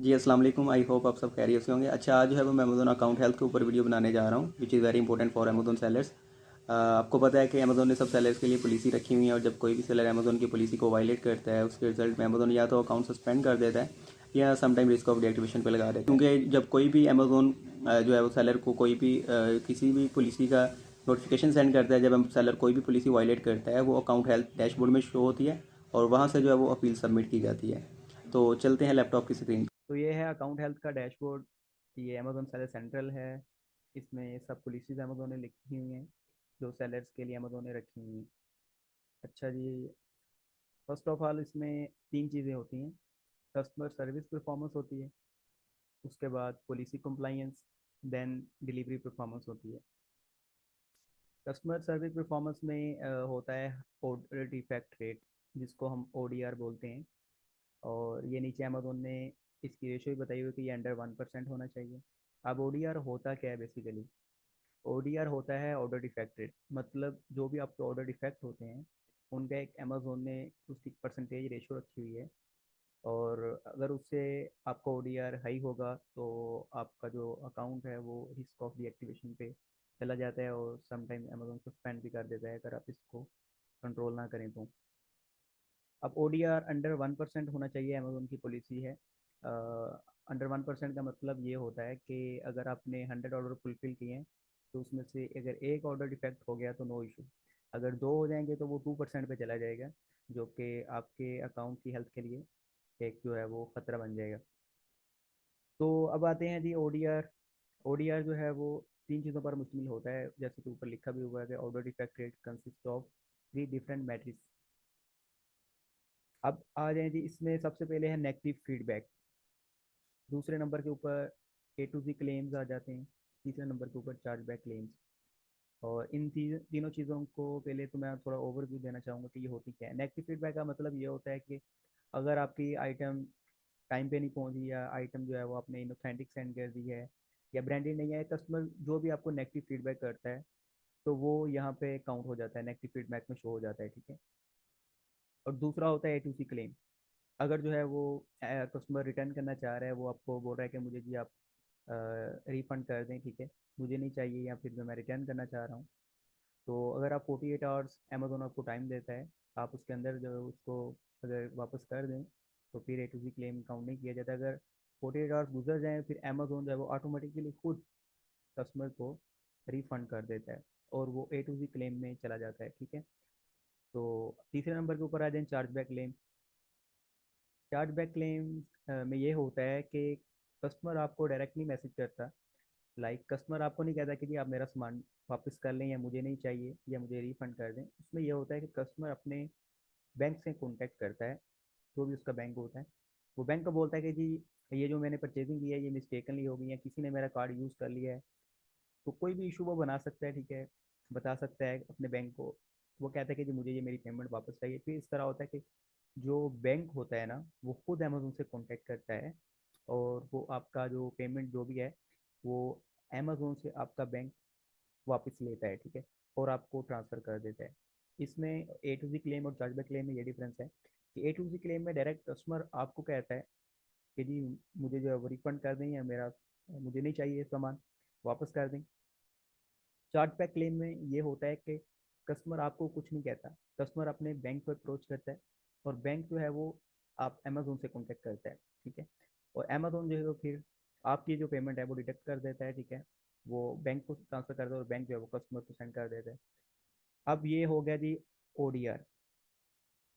जी अस्सलाम वालेकुम। I hope आप सब खैरियत से होंगे। अच्छा, आज जो है वो मैं अमेज़न अकाउंट हेल्थ के ऊपर वीडियो बनाने जा रहा हूँ, which is very important for Amazon sellers. आपको पता है कि अमेज़न ने सब सेलर्स के लिए पॉलिसी रखी हुई है, और जब कोई भी सेलर अमेज़न की पॉलिसी को वायलेट करता है, उसके रिजल्ट में अमेज़न या तो अकाउंट सस्पेंड कर देता है या समटाइम रिस्क ऑफ डीएक्टिवेशन पे लगा देता है। क्योंकि जब कोई भी अमेज़न जो है वो सेलर को कोई भी किसी भी पॉलिसी का नोटिफिकेशन सेंड करता है, जब हम सेलर कोई भी पॉलिसी वायलेट करता है, वो अकाउंट हेल्थ डैशबोर्ड में शो होती है और वहाँ से जो है वो अपील सबमिट की जाती है। तो चलते हैं लैपटॉप की स्क्रीन। तो ये है अकाउंट हेल्थ का डैशबोर्ड। ये अमेजोन सेलर सेंट्रल है। इसमें सब पॉलिसीज अमेजोन ने लिखी हुई हैं जो सेलर्स के लिए अमेजोन ने रखी हुई हैं। अच्छा जी, फर्स्ट ऑफ ऑल इसमें तीन चीज़ें होती हैं। कस्टमर सर्विस परफॉर्मेंस होती है, उसके बाद policy compliance, then delivery performance होती है। कस्टमर सर्विस परफॉर्मेंस में होता है ऑर्डर डिफेक्ट रेट, जिसको हम ओडीआर बोलते हैं। और ये नीचे अमेजोन ने इसकी रेशो भी बताई हुई है कि ये अंडर 1% होना चाहिए। अब ओडीआर होता क्या है बेसिकली? ओडीआर होता है ऑर्डर डिफेक्ट रेट, मतलब जो भी आपके ऑर्डर डिफेक्ट होते हैं उनका एक अमेजोन ने उसकी परसेंटेज रेशो रखी हुई है। और अगर उससे आपका ओडीआर हाई होगा तो आपका जो अकाउंट है वो रिस्क ऑफ डीएक्टिवेशन पे चला जाता है, और समटाइम अमेजोन सस्पेंड भी कर देता है अगर आप इसको कंट्रोल ना करें तो। अब ओडीआर अंडर 1% होना चाहिए, अमेजोन की पॉलिसी है। अंडर 1% का मतलब ये होता है कि अगर आपने 100 ऑर्डर फुलफिल किए हैं तो उसमें से अगर एक ऑर्डर डिफेक्ट हो गया तो नो इशू। अगर दो हो जाएंगे तो वो 2% पे चला जाएगा, जो कि आपके अकाउंट की हेल्थ के लिए एक जो है वो खतरा बन जाएगा। तो अब आते हैं जी ओडीआर। ओडीआर जो है वो तीन चीज़ों पर मुश्तमिल होता है, जैसे कि ऊपर लिखा भी हुआ है कि order defect rate consist of three different matrix. अब आ जाए जी, इसमें सबसे पहले है नेगेटिव फीडबैक। दूसरे नंबर के ऊपर ए टू जी क्लेम्स आ जाते हैं। तीसरे नंबर के ऊपर चार्जबैक क्लेम्स। और इन तीनों चीज़ों को पहले तो मैं थोड़ा ओवरव्यू देना चाहूँगा कि ये होती क्या है। नेगेटिव फीडबैक का मतलब ये होता है कि अगर आपकी आइटम टाइम पे नहीं पहुंची, या आइटम जो है वो आपने इनऑथेंटिक सेंड कर दी है, या ब्रांडेड नहीं है, कस्टमर जो भी आपको नेगेटिव फीडबैक करता है तो वो यहाँ पे काउंट हो जाता है, नेगेटिव फीडबैक में शो हो जाता है, ठीक है। और दूसरा होता है ए टू सी क्लेम। अगर जो है वो कस्टमर रिटर्न करना चाह रहा है, वो आपको बोल रहा है कि मुझे जी आप रिफ़ंड कर दें, ठीक है, मुझे नहीं चाहिए, या फिर जो मैं रिटर्न करना चाह रहा हूँ, तो अगर आप 48 आवर्स अमेजोन आपको टाइम देता है, आप उसके अंदर जो है उसको अगर वापस कर दें तो फिर ए टू सी क्लेम काउंट नहीं किया जाता। अगर 48 आवर्स गुजर जाएँ फिर अमेजोन जो है वो ऑटोमेटिकली खुद कस्टमर को रिफ़ंड कर देता है, और वो ए टू सी क्लेम में चला जाता है, ठीक है। तो तीसरे नंबर के ऊपर आ जाए चार्जबैक क्लेम। चार्जबैक क्लेम में ये होता है कि कस्टमर आपको डायरेक्टली मैसेज करता, लाइक कस्टमर आपको नहीं कहता कि जी आप मेरा सामान वापस कर लें, या मुझे नहीं चाहिए, या मुझे रिफ़ंड कर दें। उसमें यह होता है कि कस्टमर अपने बैंक से कॉन्टैक्ट करता है, जो भी उसका बैंक होता है। वो बैंक को बोलता है कि जी ये जो मैंने परचेजिंग की है ये मिस्टेकनली हो गई है, किसी ने मेरा कार्ड यूज़ कर लिया है। तो कोई भी इशू वो बना सकता है, ठीक है, बता सकता है अपने बैंक को। वो कहता है कि जी मुझे ये मेरी पेमेंट वापस चाहिए। फिर इस तरह होता है कि जो बैंक होता है ना वो खुद अमेजोन से कांटेक्ट करता है, और वो आपका जो पेमेंट जो भी है वो अमेजोन से आपका बैंक वापस लेता है, ठीक है, और आपको ट्रांसफ़र कर देता है। इसमें ए टू जी क्लेम और चार्जबैक क्लेम में ये डिफरेंस है कि ए टू जी क्लेम में डायरेक्ट कस्टमर आपको कहता है कि जी मुझे जो है वो रिफंड कर दें, या मेरा मुझे नहीं चाहिए सामान, वापस कर दें। चार्जबैक क्लेम में ये होता है कि कस्टमर आपको कुछ नहीं कहता, कस्टमर अपने बैंक को अप्रोच करता है, और बैंक जो है वो आप अमेजोन से कॉन्टेक्ट करता है, ठीक है। और अमेजोन जो है वो फिर आपकी जो पेमेंट है वो डिडक्ट कर देता है, ठीक है, वो बैंक को ट्रांसफ़र करता है, और बैंक जो है वो कस्टमर को सेंड कर देता है। अब ये हो गया जी ओडीआर,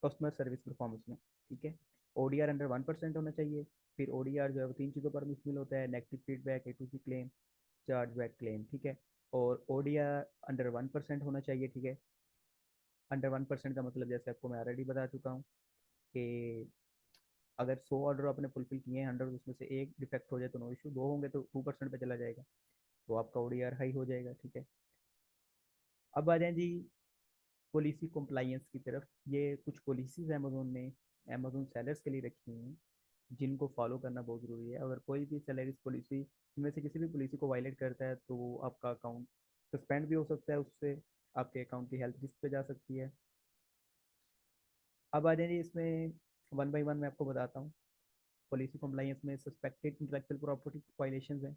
कस्टमर सर्विस परफॉर्मेंस में, ठीक है। ओडीआर अंडर 1% होना चाहिए। फिर ओडीआर जो है वो तीन चीज़ों पर मुश्तमिल होता है: negative feedback, A to Z claim, chargeback claim, ठीक है। और ओडीआर अंडर 1% होना चाहिए, ठीक है। अंडर 1% का मतलब जैसे आपको मैं ऑलरेडी बता चुका हूँ कि अगर 100 ऑर्डर आपने फुलफिल किए हैं 100, उसमें से एक डिफेक्ट हो जाए तो नो इशू, दो होंगे तो 2% पे चला जाएगा, तो आपका ओडीआर हाई हो जाएगा, ठीक है। अब आ जाए जी पॉलिसी कंप्लायंस की तरफ। ये कुछ पॉलिसीज अमेजोन ने अमेजोन सेलर्स के लिए रखी हुई हैं, जिनको फॉलो करना बहुत ज़रूरी है। अगर कोई भी सेलर इस पॉलिसी इनमें से किसी भी पॉलिसी को वायलेट करता है तो वो आपका अकाउंट सस्पेंड भी हो सकता है, उससे आपके अकाउंट की हेल्थ रिस्क पे जा सकती है। अब आ जाइए इसमें वन बाय वन मैं आपको बताता हूँ। पॉलिसी कॉम्प्लाइंस में सस्पेक्टेड इंटेलेक्चुअल प्रॉपर्टी वायलेशन है,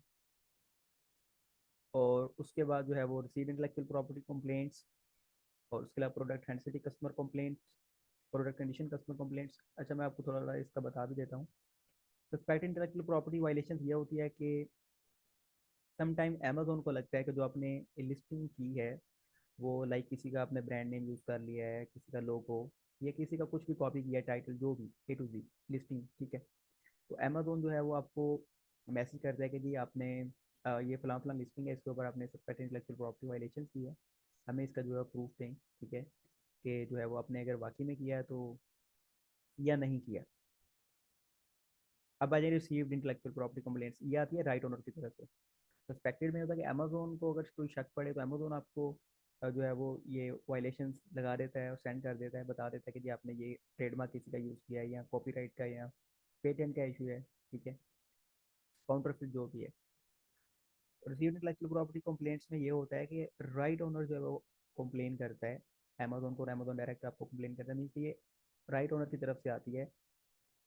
और उसके बाद जो है वो रिसीव इंटेलेक्चुअल प्रॉपर्टी कंप्लेंट्स, और उसके अलावा प्रोडक्ट हैंडसिटी customer complaints, product condition customer complaints. अच्छा, मैं आपको थोड़ा सा इसका बता भी देता हूँ। सस्पेक्टेड इंटेलेक्चुअल प्रॉपर्टी वायलेशन ये होती है कि समटाइम अमेजोन को लगता है कि जो आपने लिस्टिंग की है वो लाइक किसी का आपने ब्रांड नेम यूज़ कर लिया है, किसी का लोगो, या किसी का कुछ भी कॉपी किया है, टाइटल जो भी A to Z लिस्टिंग, ठीक है। तो अमेजोन जो है वो आपको मैसेज करता है कि जी आपने ये फलां फलां लिस्टिंग है, इसके ऊपर आपने सस्पेक्टेड इंटेलेक्चुअल प्रॉपर्टी वायलेशन की है, हमें इसका जो है प्रूफ दें, ठीक है, कि जो है वो आपने अगर वाकई में किया है तो या नहीं किया। अब आ जाए रिसीव्ड इंटेलेक्चुअल प्रॉपर्टी कंप्लेंट्स, ये आती है राइट ओनर की तरफ से। सस्पेक्टेड में होता है कि अमेजोन को अगर कोई शक पड़े तो अमेजोन आपको जो है वो ये वायलेशंस लगा देता है और सेंड कर देता है, बता देता है कि जी आपने ये ट्रेडमार्क किसी का यूज़ किया है, या कॉपीराइट का, या पेटेंट का इशू है, ठीक है, काउंटरफिट जो भी है। रिसीव्ड इंटेलेक्चुअल प्रॉपर्टी कंप्लेंट्स में ये होता है कि राइट ओनर जो है वो कंप्लेन करता है अमेजोन को, और अमेजोन डायरेक्ट आपको कंप्लेन करता है, मीन्स ये राइट ओनर की तरफ से आती है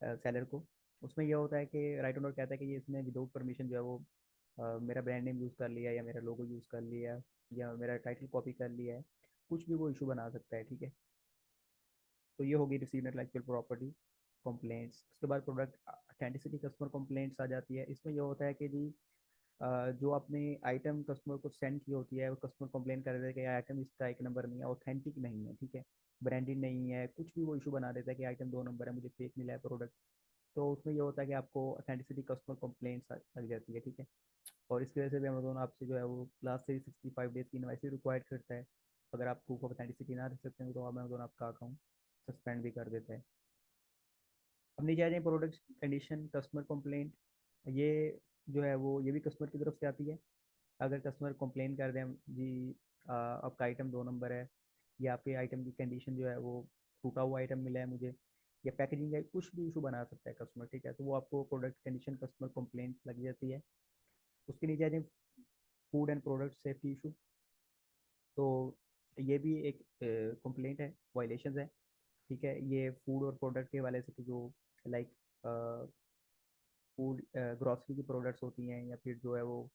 सेलर को। उसमें यह होता है कि राइट ओनर कहता है कि ये इसने विदाउट परमिशन जो है वो मेरा ब्रांड नेम यूज़ कर लिया, या मेरा लोगो यूज़ कर लिया, या मेरा टाइटल कॉपी कर लिया है, कुछ भी वो इशू बना सकता है, ठीक है। तो ये होगी रिसीव्ड इंटेलेक्चुअल प्रॉपर्टी कंप्लेंट्स। उसके बाद प्रोडक्ट अथेंटिसिटी कस्टमर कंप्लेंट्स आ जाती है। इसमें यह होता है कि जी जो आपने आइटम कस्टमर को सेंड की होती है, वो कस्टमर कंप्लेन कर देता है कि आइटम इसका एक नंबर नहीं है, ऑथेंटिक नहीं है, ठीक है, ब्रांडेड नहीं है, कुछ भी वो इशू बना देता है कि आइटम 2 नंबर है, मुझे फेक मिला है प्रोडक्ट। तो उसमें ये होता है कि आपको अथेंटिसिटी कस्टमर कंप्लेंट्स लग जाती है, ठीक है। और इसकी वजह से भी अमेजोन आपसे जो है वो लास्ट से 65 डेज की इनवाइस रिक्वायर्ड करता है। अगर आप प्रूफ ऑफ अथेंटिसिटी ना दे सकते हैं तो अमेजोन आपका अकाउंट सस्पेंड भी कर देता है। अब नीचे आ जाए प्रोडक्ट कंडीशन कस्टमर कंप्लेंट, ये जो है वो ये भी कस्टमर की तरफ से आती है। अगर कस्टमर कंप्लेन कर दें जी आपका आइटम 2 नंबर है, या आपके आइटम की कंडीशन जो है वो टूटा हुआ आइटम मिला है मुझे, या पैकेजिंग है, कुछ भी इशू बना सकता है कस्टमर, ठीक है, तो वो आपको प्रोडक्ट कंडीशन कस्टमर कंप्लेंट लग जाती है। उसके नीचे आ जाए food and product safety issue, तो ये भी एक कंप्लेंट है, वायलेशन है, ठीक है। ये फूड और प्रोडक्ट के वाले से जो लाइक फूड ग्रॉसरी की प्रोडक्ट्स होती हैं, या फिर जो है वो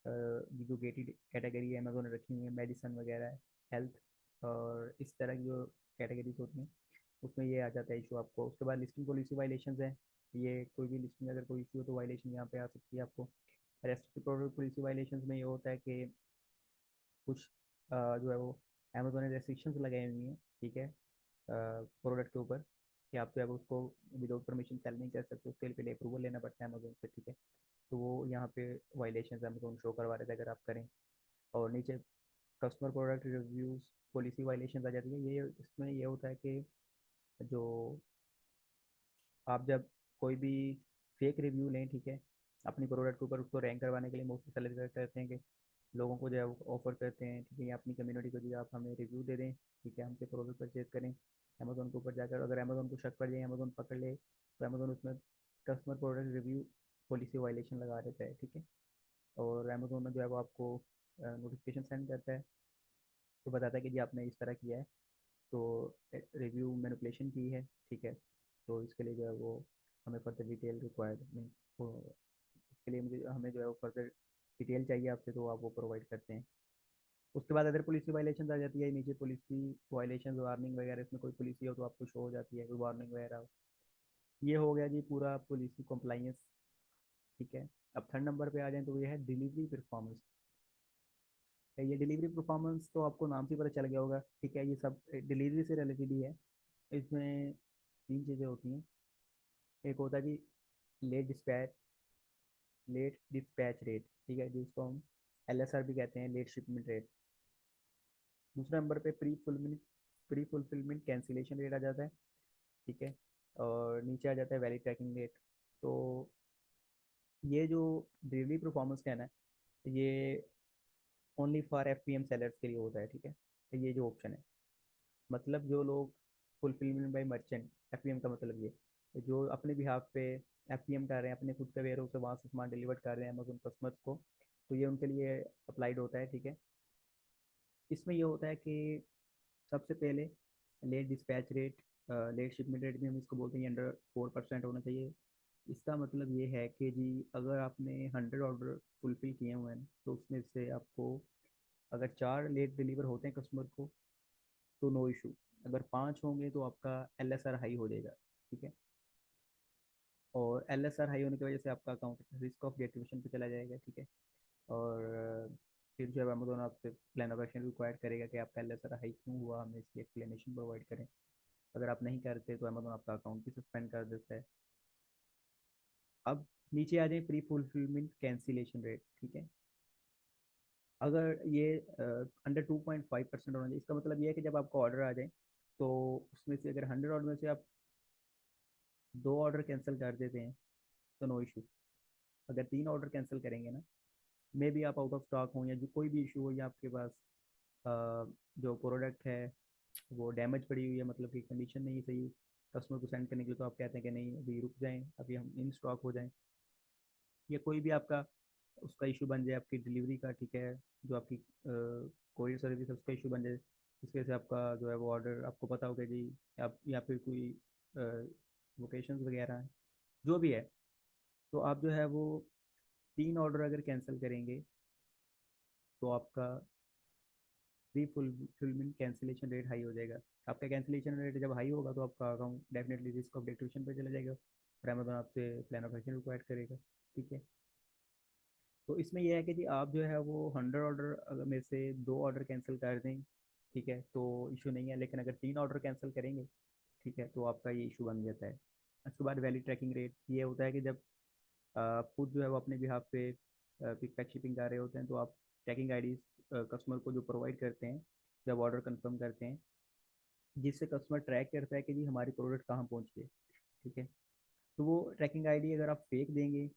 ये जो गेटेड कैटेगरी है अमेजोन ने रखी हुई है, मेडिसन वगैरह, हेल्थ, और इस तरह की जो कैटेगरीज होती हैं, उसमें ये आ जाता है इशू आपको। उसके बाद लिस्टिंग पॉलिसी वायलेशन है, ये कोई भी लिस्टिंग अगर कोई इशू हो तो वायलेशन यहाँ पे आ सकती है आपको। रेस्ट्रिक्टेड प्रोडक्ट पॉलिसी वायलेशन में ये होता है कि कुछ जो है वो अमेजोन ने रेस्ट्रिक्शंस लगाई हुई हैं, ठीक है, प्रोडक्ट के ऊपर, कि आप जो है वो उसको विदाउट परमिशन सेल नहीं कर सकते, उसके लिए पहले अप्रूवल लेना पड़ता है अमेजोन से, ठीक है। तो वो यहाँ पे वायलेशन अमेजोन शो करवा रहे थे अगर आप करें। और नीचे customer product reviews policy violation आ जाती है। ये इसमें ये होता है कि जो आप जब कोई भी फेक रिव्यू लें, ठीक है, अपनी प्रोडक्ट के ऊपर, उसको रैंक करवाने के लिए मोस्टली सेलर करते हैं कि लोगों को जो है ऑफर करते हैं, ठीक है, या अपनी कम्युनिटी को जो आप हमें रिव्यू दे दें, ठीक है, हमसे प्रोडक्ट परचेज करें अमेजोन के ऊपर जाकर। अगर अमेजोन को शक पड़ जाए, अमेजोन पकड़ ले, तो अमेजोन उसमें customer product review policy violation लगा देता है, ठीक है। और अमेजोन में जो है वो आपको नोटिफिकेशन सेंड करता है, तो बताता है कि जी आपने इस तरह किया है, तो रिव्यू मैनिपुलेशन की है, ठीक है, तो इसके लिए जो है वो हमें फर्दर डिटेल रिक्वायर्ड नहीं, तो इसके लिए मुझे हमें जो है वो फर्दर डिटेल चाहिए आपसे, तो आप वो प्रोवाइड करते हैं। उसके बाद अदर पॉलिसी वायलेशन आ जाती है, नीचे पॉलिसी वायलेशन वार्निंग वगैरह, इसमें कोई पॉलिसी हो तो आपको शो हो जाती है कोई वार्निंग वगैरह। ये हो गया जी पूरा पॉलिसी कंप्लाइंस, ठीक है। अब थर्ड नंबर पे आ जाए तो ये है डिलीवरी परफॉर्मेंस। ये डिलीवरी परफॉर्मेंस तो आपको नाम से पता चल गया होगा, ठीक है, ये सब डिलीवरी से रिलेटेड ही है। इसमें 3 चीज़ें होती हैं। एक होता है जी late dispatch, late dispatch rate, ठीक है, जिसको हम LSR भी कहते हैं, लेट शिपमेंट रेट। दूसरे नंबर पे प्री फुलफिलमेंट कैंसिलेशन रेट आ जाता है, ठीक है। और नीचे आ जाता है वैलिड ट्रैकिंग रेट। तो ये जो डिलीवरी परफॉर्मेंस का है ना, ये ओनली फॉर FPM सेलर्स के लिए होता है, ठीक है। तो ये जो ऑप्शन है, मतलब जो लोग फुलफिलमेंट बाय मर्चेंट, FPM का मतलब ये जो अपने बिहाफ पे FPM कर रहे हैं, अपने खुद का वेयर हाउस से वहाँ से सामान डिलीवर कर रहे हैं अमेजोन कस्टमर्स को, तो ये उनके लिए अप्लाइड होता है, ठीक है। इसमें ये होता है कि सबसे पहले late dispatch rate, late shipment rate भी हम इसको बोलते हैं, अंडर 4% होना चाहिए, इसका मतलब ये है कि जी अगर आपने 100 ऑर्डर फुलफिल किए हुए हैं तो उसमें से आपको अगर 4 लेट डिलीवर होते हैं कस्टमर को तो नो इशू। अगर 5 होंगे तो आपका LSR हाई हो जाएगा। ठीक है। और LSR हाई होने की वजह से आपका अकाउंट रिस्क ऑफ डीएक्टिवेशन पे चला जाएगा। ठीक है। और फिर जो है अमेजोन आपसे प्लान ऑफ एक्शन रिक्वायर करेगा कि आपका LSR हाई क्यों हुआ, हमें इसकी एक्सप्लेनेशन प्रोवाइड करें। अगर आप नहीं करते तो अमेजोन आपका अकाउंट भी सस्पेंड कर देता है। अब नीचे आ जाए प्री फुलफिलमेंट कैंसिलेशन रेट। ठीक है। अगर ये अंडर 2.5% होना चाहिए। इसका मतलब ये है कि जब आपका ऑर्डर आ जाए तो उसमें से अगर 100 ऑर्डर में से आप 2 ऑर्डर कैंसिल कर देते हैं तो नो इशू। अगर 3 ऑर्डर कैंसिल करेंगे ना, मे बी आप आउट ऑफ स्टॉक हो या जो कोई भी इशू हो या आपके पास जो प्रोडक्ट है वो डैमेज पड़ी हुई है, मतलब कि कंडीशन नहीं सही कस्टमर को सेंड करने के लिए, तो आप कहते हैं कि नहीं अभी रुक जाएं, अभी हम इन स्टॉक हो जाएं, या कोई भी आपका उसका इशू बन जाए आपकी डिलीवरी का। ठीक है। जो आपकी कोरियर सर्विस है उसका इशू बन जाए, जिसकी वजह से आपका जो है वो ऑर्डर आपको पता होगा जी, आप या फिर कोई लोकेशंस वगैरह हैं, जो भी है, तो आप जो है वो 3 ऑर्डर अगर कैंसिल करेंगे तो आपका pre fulfilment cancellation rate high हो जाएगा। आपका कैंसिलेशन रेट जब हाई होगा तो आपका account definitely risk of deduction पे चला जाएगा और अमेजोन आपसे प्लान ऑफ एक्शन रिक्वायर करेगा। ठीक है। तो इसमें यह है कि जी आप जो है वो 100 ऑर्डर में से 2 ऑर्डर कैंसिल कर दें, ठीक है, तो इशू नहीं है। लेकिन अगर 3 ऑर्डर कैंसिल करेंगे, ठीक है, तो आपका ये इशू बन जाता है। उसके बाद वैलिड ट्रैकिंग रेट ये होता है कि जब आप खुद जो है वो अपने बिहाफ पे पिक पैक शिपिंग कर रहे होते हैं तो आप ट्रैकिंग आईडी कस्टमर को जो प्रोवाइड करते हैं जब ऑर्डर कंफर्म करते हैं, जिससे कस्टमर ट्रैक करता है कि जी हमारी प्रोडक्ट कहाँ पहुँच गई। ठीक है। तो वो ट्रैकिंग आईडी अगर आप फेक देंगे,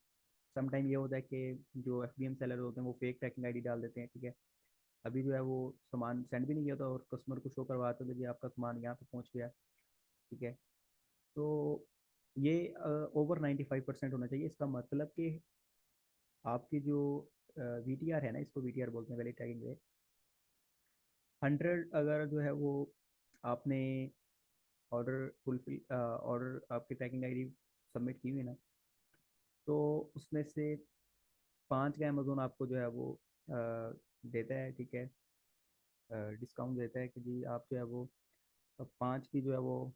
समटाइम ये होता है कि जो FBM सेलर होते हैं वो फेक ट्रैकिंग आईडी डाल देते हैं। ठीक है। अभी जो है वो सामान सेंड भी नहीं किया था और कस्टमर को शो करवाते थे कि आपका सामान यहाँ पे पहुँच गया। ठीक है। तो ये ओवर 95% होना चाहिए। इसका मतलब कि आपकी जो VTR है ना, इसको VTR बोलते हैं, वैलिड ट्रैकिंग रेट, 100 अगर जो है वो आपने ऑर्डर आपकी ट्रैकिंग आईडी सबमिट की हुई ना, तो उसमें से 5 का अमेजोन आपको जो है वो देता है। ठीक है। डिस्काउंट देता है कि जी आप जो है वो 5 की जो है वो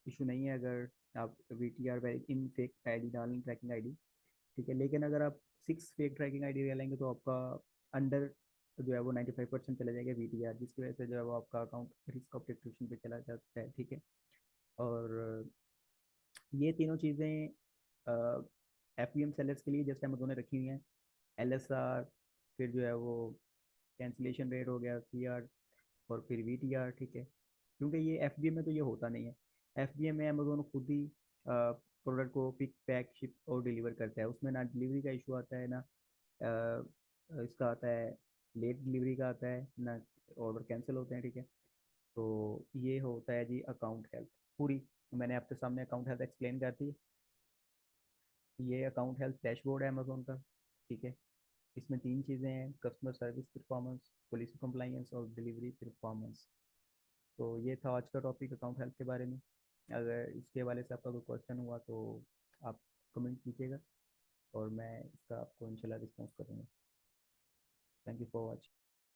इशू नहीं है अगर आप VTR इन फेक आईडी डालें ट्रैकिंग आईडी। ठीक है। लेकिन अगर आप 6 फेक ट्रैकिंग आईडी डालेंगे तो आपका अंडर जो है वो 95% चला जाएगा VTR, जिसकी वजह से जो है वो आपका अकाउंट रिस्क ऑफ डिस्ट्रीब्यूशन पे चला जाता है। ठीक है। और ये तीनों चीज़ें FBM सेलर्स के लिए जैसे हम दोनों रखी हुई हैं, LSR, फिर जो है वो कैंसिलेशन रेट हो गया, CR, और फिर VTR। ठीक है। क्योंकि ये FBM में तो ये होता नहीं है। FBM में अमेजोन खुद ही प्रोडक्ट को पिक पैक शिप और डिलीवर करता है, उसमें ना डिलीवरी का इशू आता है, ना इसका आता है लेट डिलीवरी का आता है, ना ऑर्डर कैंसिल होते हैं। ठीक है। तो ये होता है जी अकाउंट हेल्थ पूरी। मैंने आपके सामने अकाउंट हेल्थ एक्सप्लेन कर दी। ये अकाउंट हेल्थ डैशबोर्ड है अमेजोन का। ठीक है। इसमें 3 चीज़ें हैं, customer service performance, policy compliance और डिलीवरी परफॉर्मेंस। तो ये था आज का टॉपिक अकाउंट हेल्थ के बारे में। अगर इसके हवाले से आपका कोई क्वेश्चन हुआ तो आप कमेंट कीजिएगा और मैं इसका आपको इंशाल्लाह रिस्पॉन्स करूँगा। Thank you for watching.